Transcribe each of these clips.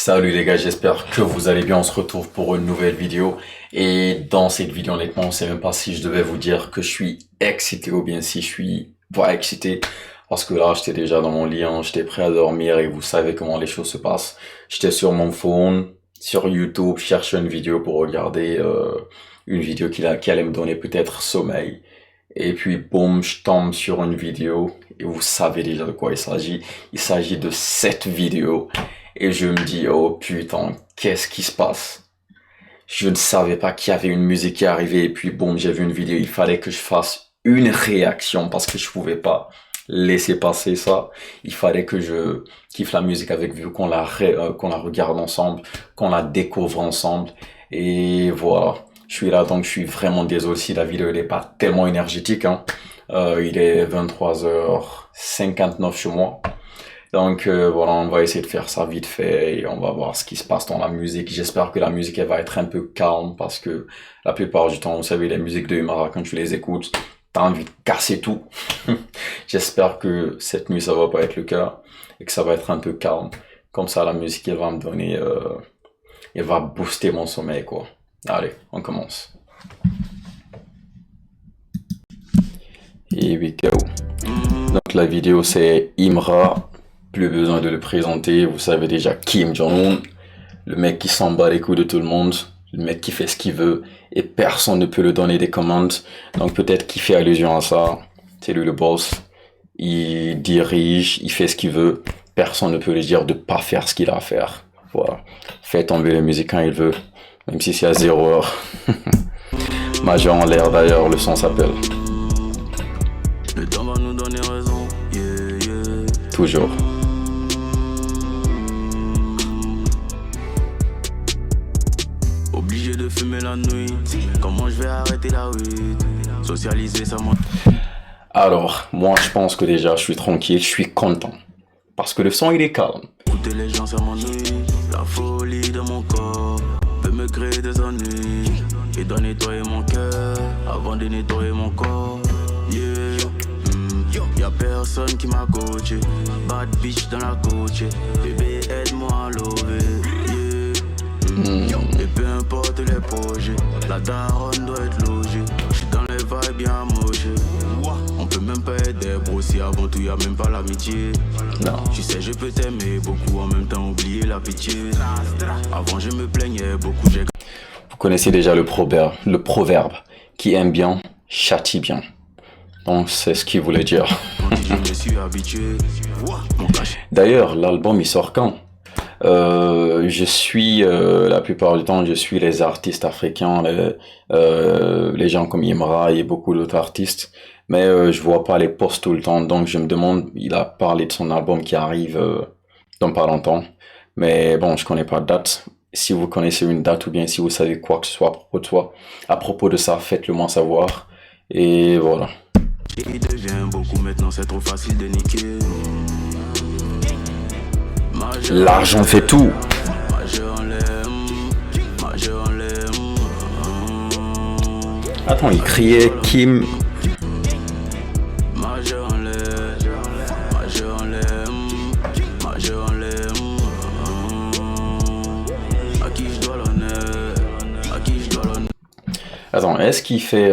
Salut les gars, j'espère que vous allez bien. On se retrouve pour une nouvelle vidéo. Et dans cette vidéo, honnêtement, on ne sait même pas si je devais vous dire que je suis excité ou bien si je suis pas excité. Parce que là, j'étais déjà dans mon lit, hein, j'étais prêt à dormir et vous savez comment les choses se passent. J'étais sur mon phone, sur YouTube, je cherchais une vidéo pour regarder une vidéo qui allait me donner peut-être sommeil. Et puis, boum, je tombe sur une vidéo et vous savez déjà de quoi il s'agit. Il s'agit de cette vidéo. Et je me dis, oh putain, qu'est-ce qui se passe? Je ne savais pas qu'il y avait une musique qui arrivait et puis boum, j'ai vu une vidéo. Il fallait que je fasse une réaction parce que je pouvais pas laisser passer ça. Il fallait que je kiffe la musique avec vous, qu'on la regarde ensemble, qu'on la découvre ensemble. Et voilà, je suis là donc je suis vraiment désolé si la vidéo n'est pas tellement énergétique, hein. Il est 23h59 chez moi. Donc voilà, on va essayer de faire ça vite fait et on va voir ce qui se passe dans la musique. J'espère que la musique elle va être un peu calme parce que la plupart du temps, vous savez, les musiques de Umara, quand tu les écoutes, t'as envie de casser tout. J'espère que cette nuit ça va pas être le cas et que ça va être un peu calme. Comme ça, la musique elle va me donner, elle va booster mon sommeil quoi. Allez, on commence. Here we go. Donc la vidéo c'est Imra. Plus besoin de le présenter, vous savez déjà Kim Jong-un, le mec qui s'en bat les couilles de tout le monde, le mec qui fait ce qu'il veut et personne ne peut lui donner des commandes. Donc peut-être qu'il fait allusion à ça, c'est lui le boss, il dirige, il fait ce qu'il veut, personne ne peut lui dire de pas faire ce qu'il a à faire. Voilà, fait tomber la musique quand il veut, même si c'est à 0 heure. Majeur en l'air d'ailleurs, le son s'appelle. Le temps va nous donner raison, yeah, yeah. Toujours. Obligé de fumer la nuit. Comment je vais arrêter la weed? Socialiser ça moi. Alors, moi je pense que déjà je suis tranquille, je suis content. Parce que le son il est calme. Écouter les gens ça m'ennuie. La folie de mon corps peut me créer des ennuis. Et doit nettoyer mon cœur avant de nettoyer mon corps. Yeah. Y'a personne qui m'a coaché. Bad bitch dans la coach. Bébé aide-moi à lever. Et peu importe les projets, la daronne doit être logée. J'suis dans les vibes bien mochées. On peut même pas être des bros si avant tout y'a même pas l'amitié. Non. Tu sais je peux t'aimer beaucoup en même temps oublier la pitié. Avant je me plaignais beaucoup, j'ai... Vous connaissez déjà le proverbe qui aime bien, châtie bien. Donc c'est ce qu'il voulait dire. Je me suis habitué. D'ailleurs, l'album il sort quand? Je suis la plupart du temps je suis les artistes africains, les gens comme Imra et beaucoup d'autres artistes, mais je vois pas les posts tout le temps, donc je me demande, il a parlé de son album qui arrive dans pas longtemps, mais bon je connais pas de date. Si vous connaissez une date ou bien si vous savez quoi que ce soit à propos de ça, faites-le moi savoir et voilà. Il devient beaucoup maintenant, c'est trop facile de niquer. L'argent fait tout. Attends, il criait Kim. Attends, est-ce qu'il fait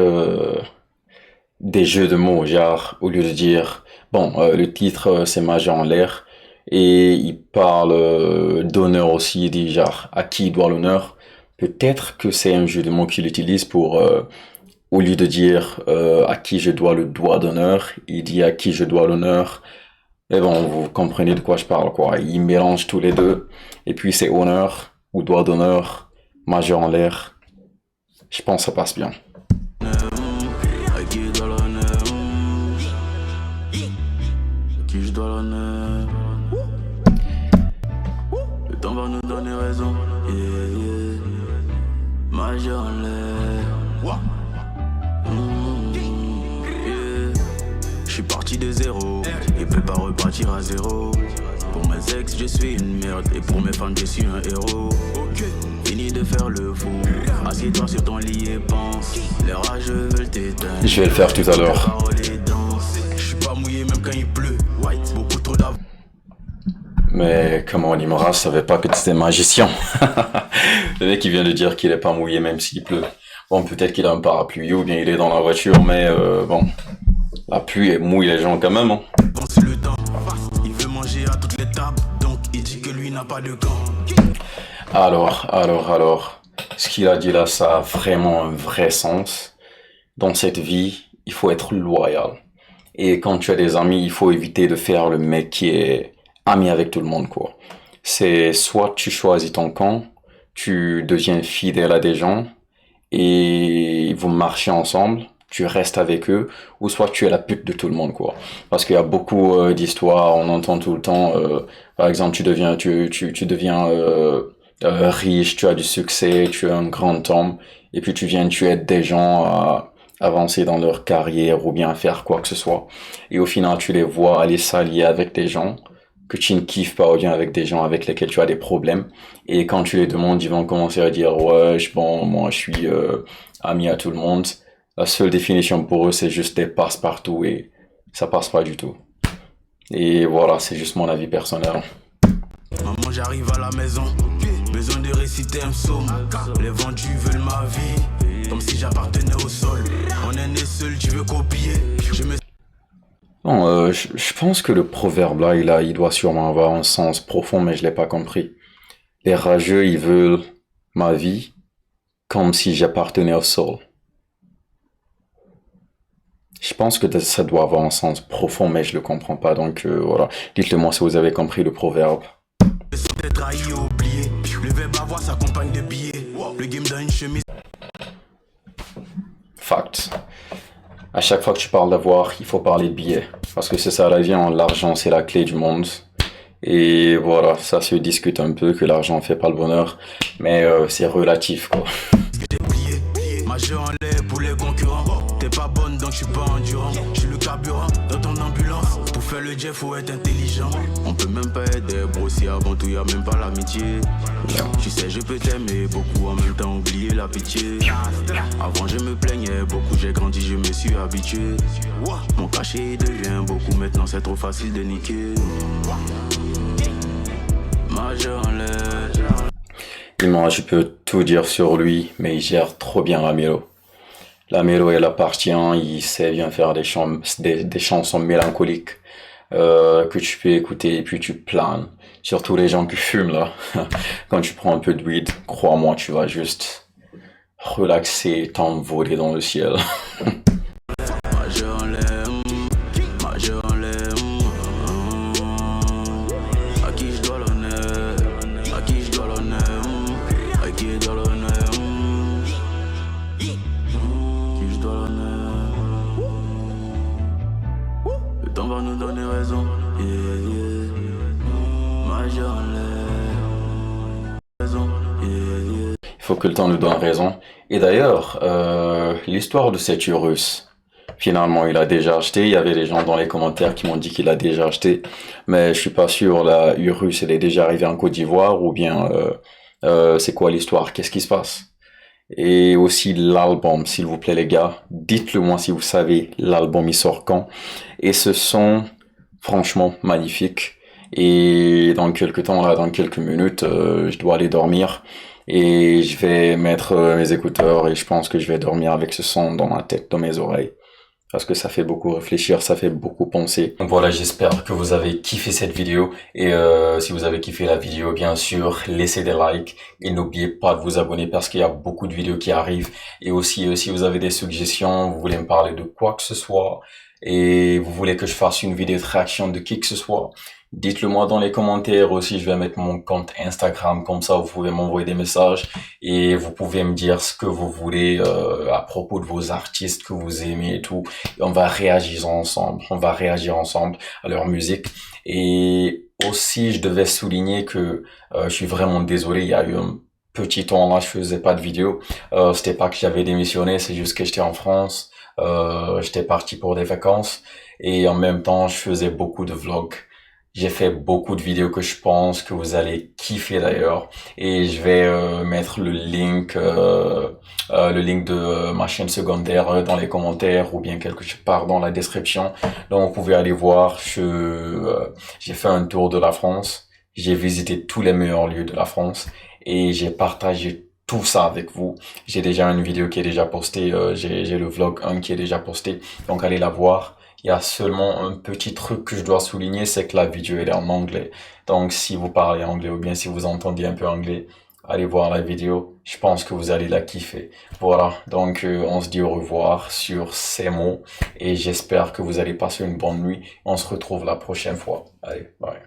des jeux de mots, genre, au lieu de dire, bon, le titre c'est Majeur en l'air, et il parle d'honneur aussi, il dit genre, à qui il doit l'honneur. Peut-être que c'est un jeu de mots qu'il utilise pour, au lieu de dire à qui je dois le doigt d'honneur, il dit à qui je dois l'honneur. Et bon, vous comprenez de quoi je parle, quoi. Il mélange tous les deux, et puis c'est honneur, ou doigt d'honneur, Majeur en l'air. Je pense que ça passe bien. Qui je dois l'honneur. Le temps va nous donner raison. Yeah, yeah. Majeur en l'air. Yeah. Je suis parti de zéro et peux pas repartir à zéro. Pour mes ex je suis une merde et pour mes fans je suis un héros. Fini de faire le fou, assieds-toi sur ton lit et pense. Les rageux veulent t'éteindre. Je vais le faire tout à l'heure. Je suis pas mouillé même quand il pleut. White, beaucoup trop d'avant. Mais comment Imra, je savais pas que tu étais magicien. Le mec il vient de dire qu'il est pas mouillé même s'il pleut. Bon, peut-être qu'il a un parapluie ou bien il est dans la voiture, mais bon, la pluie elle mouille les gens quand même. Hein. C'est le temps, il veut manger à toutes les tables, donc il dit que lui n'a pas de gants. Alors, ce qu'il a dit là, ça a vraiment un vrai sens. Dans cette vie, il faut être loyal. Et quand tu as des amis, il faut éviter de faire le mec qui est ami avec tout le monde, quoi. C'est soit tu choisis ton camp, tu deviens fidèle à des gens et vous marchez ensemble, tu restes avec eux, ou soit tu es la pute de tout le monde, quoi. Parce qu'il y a beaucoup d'histoires, on entend tout le temps, par exemple, tu deviens riche, tu as du succès, tu as un grand homme, et puis tu aides des gens à avancer dans leur carrière ou bien faire quoi que ce soit. Et au final, tu les vois aller s'allier avec des gens que tu ne kiffes pas ou bien avec des gens avec lesquels tu as des problèmes. Et quand tu les demandes, ils vont commencer à dire, ouais, bon, moi, je suis ami à tout le monde. La seule définition pour eux, c'est juste des passe-partout et ça passe pas du tout. Et voilà, c'est juste mon avis personnel. Maman, j'arrive à la maison, besoin de réciter un psaume. Les vendus veulent ma vie, comme si j'appartenais au sol. On est né seul, tu veux copier. Non, je pense que le proverbe là, il doit sûrement avoir un sens profond, mais je l'ai pas compris. Les rageux, ils veulent ma vie comme si j'appartenais au sol. Je pense que ça doit avoir un sens profond, mais je le comprends pas. Donc voilà, dites-le moi si vous avez compris le proverbe. D'être trahi et oublié. Le verbe avoir s'accompagne de billets. Le game dans une chemise. Fact. À chaque fois que tu parles d'avoir, il faut parler de billets. Parce que c'est ça la vie, hein. L'argent c'est la clé du monde. Et voilà, ça se discute un peu que l'argent fait pas le bonheur. Mais c'est relatif, quoi. Majeur en l'air pour les concurrents. T'es pas bonne donc je suis pas endurant. Je suis le carburant dans ton ambulance. Pour faire le jet faut être intelligent. On peut même pas être des bros si avant tout y'a même pas l'amitié. Tu sais je peux t'aimer beaucoup en même temps oublier la pitié. Avant je me plaignais beaucoup, j'ai grandi, je me suis habitué. Mon cachet devient beaucoup, maintenant c'est trop facile de niquer. Majeur en l'air. Moi, je peux tout dire sur lui, mais il gère trop bien la mélo. La mélo, elle appartient, il sait bien faire des chansons mélancoliques que tu peux écouter et puis tu planes. Surtout les gens qui fument là. Quand tu prends un peu de weed, crois-moi, tu vas juste relaxer, t'envoler dans le ciel. Il faut que le temps nous donne raison. Et d'ailleurs, l'histoire de cet Urus, finalement, il a déjà acheté. Il y avait des gens dans les commentaires qui m'ont dit qu'il a déjà acheté. Mais je suis pas sûr, la Urus, elle est déjà arrivée en Côte d'Ivoire ou bien c'est quoi l'histoire? Qu'est-ce qui se passe? Et aussi l'album, s'il vous plaît les gars. Dites-le moi si vous savez l'album il sort quand. Et ce sont franchement magnifiques. Et dans quelques temps, là, dans quelques minutes, je dois aller dormir. Et je vais mettre mes écouteurs et je pense que je vais dormir avec ce son dans ma tête, dans mes oreilles. Parce que ça fait beaucoup réfléchir, ça fait beaucoup penser. Donc voilà, j'espère que vous avez kiffé cette vidéo. Et si vous avez kiffé la vidéo, bien sûr, laissez des likes. Et n'oubliez pas de vous abonner parce qu'il y a beaucoup de vidéos qui arrivent. Et aussi, si vous avez des suggestions, vous voulez me parler de quoi que ce soit, et vous voulez que je fasse une vidéo de réaction de qui que ce soit, dites-le moi dans les commentaires. Aussi, je vais mettre mon compte Instagram, comme ça vous pouvez m'envoyer des messages et vous pouvez me dire ce que vous voulez à propos de vos artistes que vous aimez et tout. Et on va réagir ensemble, à leur musique. Et aussi, je devais souligner que je suis vraiment désolé, il y a eu un petit temps là, je faisais pas de vidéo. C'était pas que j'avais démissionné, c'est juste que j'étais en France. J'étais parti pour des vacances et en même temps, je faisais beaucoup de vlogs. J'ai fait beaucoup de vidéos que je pense que vous allez kiffer d'ailleurs. Et je vais mettre le link de ma chaîne secondaire dans les commentaires ou bien quelque part dans la description. Donc vous pouvez aller voir. J'ai fait un tour de la France. J'ai visité tous les meilleurs lieux de la France et j'ai partagé tout ça avec vous. J'ai déjà une vidéo qui est déjà postée, j'ai le vlog 1 qui est déjà posté, donc allez la voir. Il y a seulement un petit truc que je dois souligner, c'est que la vidéo elle est en anglais. Donc si vous parlez anglais ou bien si vous entendez un peu anglais, allez voir la vidéo. Je pense que vous allez la kiffer. Voilà, donc on se dit au revoir sur ces mots et j'espère que vous allez passer une bonne nuit. On se retrouve la prochaine fois. Allez, bye.